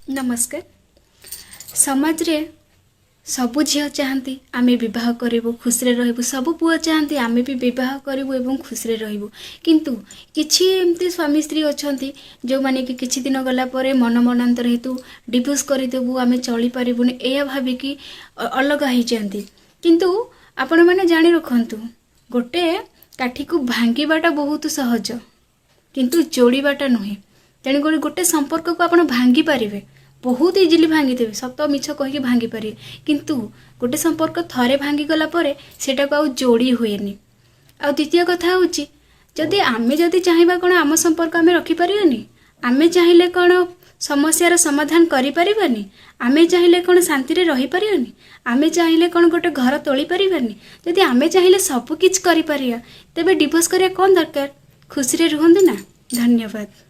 नमस्कार। समाज रे सबु झील चाहती आमे विवाह करूँ खुशी रहबू, सबु पुआ चाहती आमे भी विवाह करूँ एवं खुशी रहबू। किंतु किछि एमती स्वामी स्त्री अच्छा जो माने कि किछि दिन गला परे मन मनांतर हेतु डिवोर्स करदेबू, आमे चली पारिबुनी एया भाविकी अलग हो जाती। किंतु आपण मैंने जानी रखंतु गोटे काठी को भांगीबाटा बहुत सहज किंतु जोड़ीबाटा नुहे। तेणुक गोटे संपर्क को आप भांगी पारे बहुत इजिली भांगी देवे, सत मिछ कहीकि भांगी पारे। किंतु गोटे संपर्क थरे भांगी गला परे सेटा को आउ जोड़ी हुएनी। आ द्वितीय कथा हूँ जदि आमे जदि चाहिबा कोन आम संपर्क आमे रखी परिबानी, आमे चाहिले कोन समस्यार समाधान करि परिबानी, आमे चाहिले कोन शांति रे रही परिबानी, आमे चाहिले कोन गोटे घर तोली परिबानी। जदि आमे चाहिले सब किछ करि परिया तेबे डिवोर्स करिया कोन दरकार। खुशी रे रुहंतु ना। धन्यवाद।